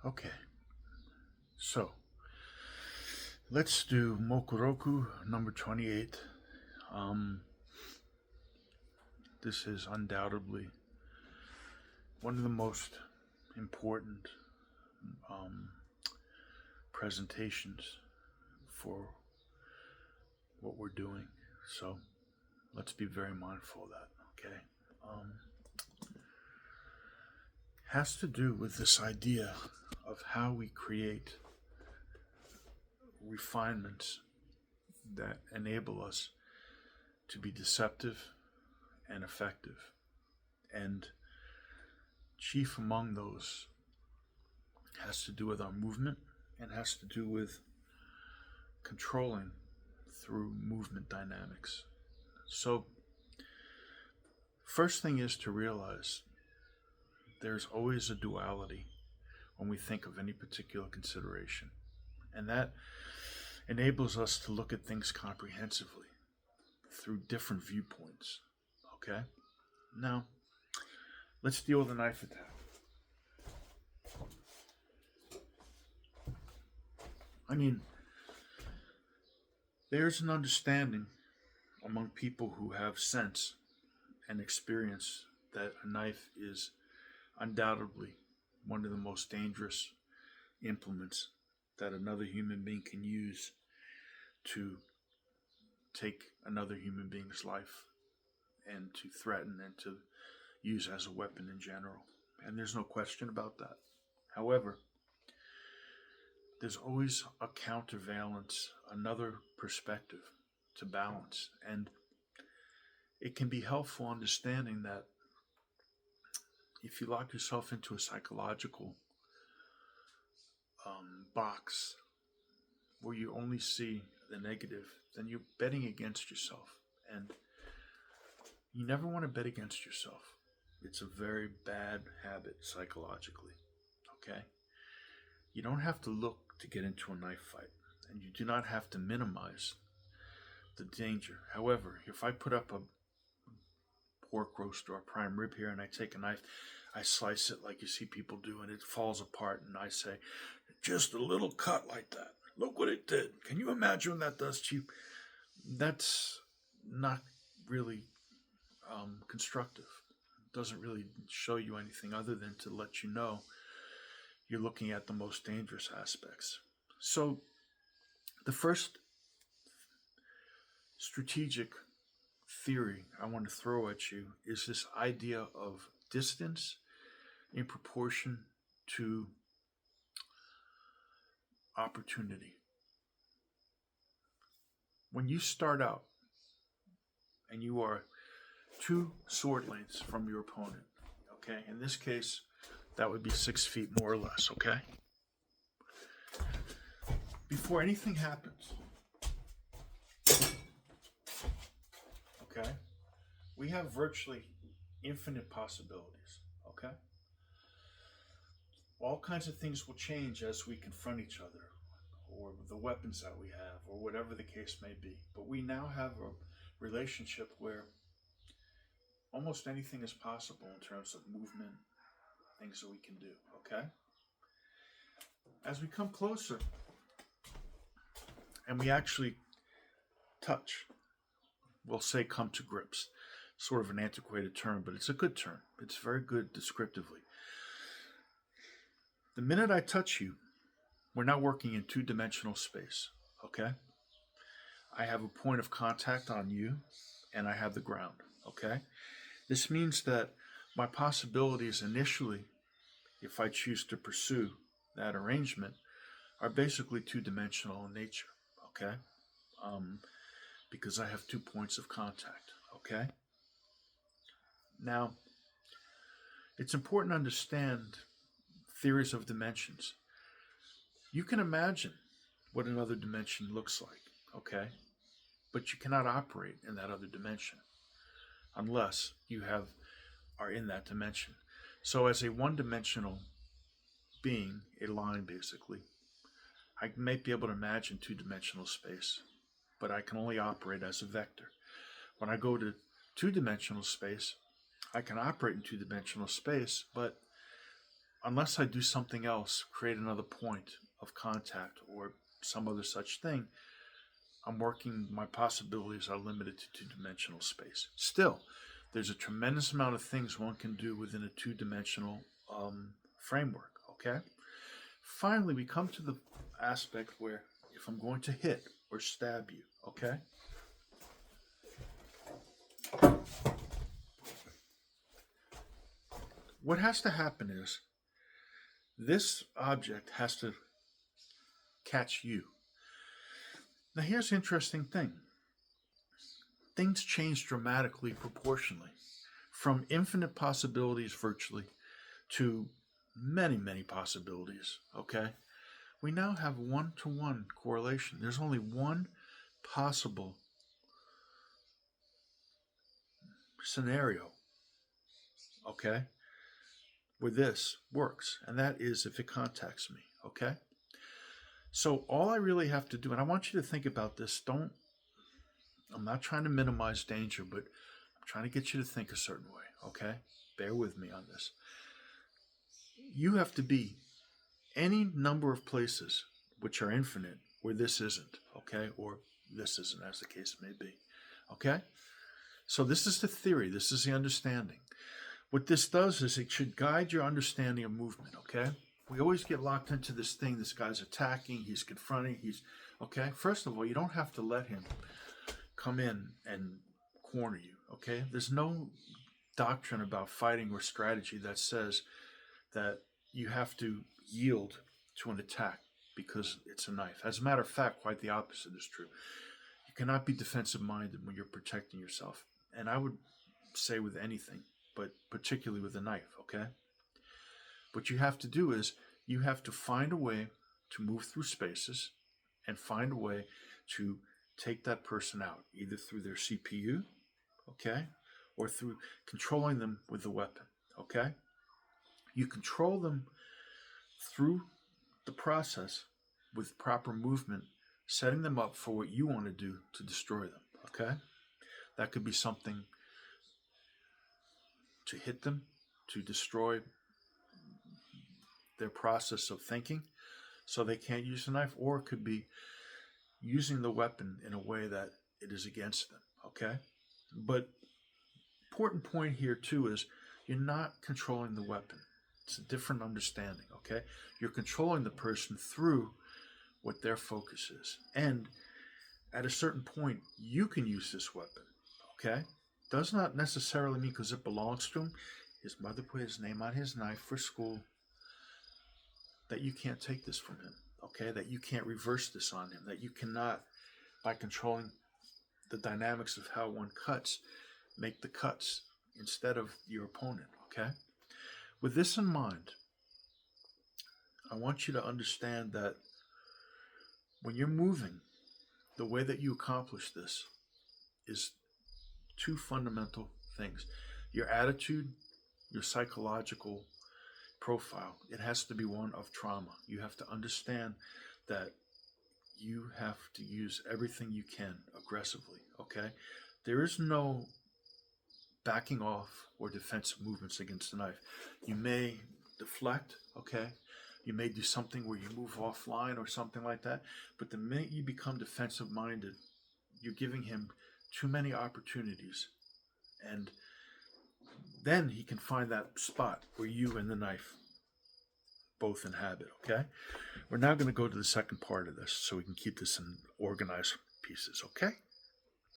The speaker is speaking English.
Okay, so let's do Mokuroku number 28. Um, this is undoubtedly one of the most important um, presentations for what we're doing. So let's be very mindful of that, okay? Um, has to do with this idea of how we create refinements that enable us to be deceptive and effective. And chief among those has to do with our movement and has to do with controlling through movement dynamics. So, first thing is to realize there's always a duality when we think of any particular consideration. And that enables us to look at things comprehensively through different viewpoints. Okay? Now, let's deal with a knife attack. I mean, there's an understanding among people who have sense and experience that a knife is undoubtedly one of the most dangerous implements that another human being can use to take another human being's life and to threaten and to use as a weapon in general. And there's no question about that. However, there's always a countervalence, another perspective to balance. And it can be helpful understanding that if you lock yourself into a psychological box where you only see the negative, then you're betting against yourself. And you never want to bet against yourself. It's a very bad habit psychologically. Okay? You don't have to look to get into a knife fight, and you do not have to minimize the danger. However, if I put up a pork roast or a prime rib here and I take a knife, I slice it like you see people do, and it falls apart, and I say, just a little cut like that. Look what it did. Can you imagine what that does to you? That's not really constructive. It doesn't really show you anything other than to let you know you're looking at the most dangerous aspects. So, the first strategic theory I want to throw at you is this idea of distance in proportion to opportunity. When you start out and you are 2 sword lengths from your opponent, okay, in this case, that would be 6 feet more or less, okay? Before anything happens, okay, we have virtually infinite possibilities, okay? All kinds of things will change as we confront each other, or the weapons that we have, or whatever the case may be. But we now have a relationship where almost anything is possible in terms of movement, things that we can do, okay? As we come closer and we actually touch, we'll say come to grips. Sort of an antiquated term, but it's a good term. It's very good descriptively. The minute I touch you, we're now working in 2-dimensional space, okay? I have a point of contact on you, and I have the ground, okay? This means that my possibilities initially, if I choose to pursue that arrangement, are basically 2-dimensional in nature, okay? Because I have 2 points of contact, okay? Now, it's important to understand theories of dimensions. You can imagine what another dimension looks like, okay? But you cannot operate in that other dimension unless you are in that dimension. So as a one-dimensional being, a line basically, I may be able to imagine 2-dimensional space, but I can only operate as a vector. When I go to 2-dimensional space, I can operate in 2-dimensional space, but unless I do something else, create another point of contact or some other such thing, my possibilities are limited to two-dimensional space. Still, there's a tremendous amount of things one can do within a two-dimensional framework, okay? Finally, we come to the aspect where if I'm going to hit or stab you, okay? What has to happen is this object has to catch you. Now, here's the interesting thing. Things change dramatically proportionally from infinite possibilities virtually to many, many possibilities, okay? We now have one-to-one correlation. There's only one possible scenario, okay, where this works, and that is if it contacts me, okay? So all I really have to do, and I want you to think about this, I'm not trying to minimize danger, but I'm trying to get you to think a certain way, okay? Bear with me on this. You have to be any number of places which are infinite where this isn't, okay? Or this isn't, as the case may be, okay? So this is the theory. This is the understanding. What this does is it should guide your understanding of movement, okay? We always get locked into this thing. This guy's attacking. He's confronting. Okay? First of all, you don't have to let him come in and corner you, okay? There's no doctrine about fighting or strategy that says that you have to yield to an attack because it's a knife. As a matter of fact, quite the opposite is true. You cannot be defensive-minded when you're protecting yourself. And I would say with anything, but particularly with a knife, okay? What you have to do is you have to find a way to move through spaces and find a way to take that person out, either through their CPU, okay, or through controlling them with the weapon, okay? You control them through the process with proper movement, setting them up for what you want to do to destroy them, okay? That could be something to hit them, to destroy their process of thinking so they can't use the knife, or it could be using the weapon in a way that it is against them, okay? But important point here too is you're not controlling the weapon. It's a different understanding, okay? You're controlling the person through what their focus is. And at a certain point, you can use this weapon, okay? Does not necessarily mean because it belongs to him. His mother put his name on his knife for school, that you can't take this from him, okay? That you can't reverse this on him, that you cannot, by controlling the dynamics of how one cuts, make the cuts instead of your opponent, okay? With this in mind, I want you to understand that when you're moving, the way that you accomplish this is two fundamental things. Your attitude, your psychological profile, it has to be one of trauma. You have to understand that you have to use everything you can aggressively, okay? There is no backing off or defensive movements against the knife. You may deflect, okay? You may do something where you move offline or something like that, but the minute you become defensive-minded, you're giving him too many opportunities, and then he can find that spot where you and the knife both inhabit, okay? We're now going to go to the second part of this so we can keep this in organized pieces, okay?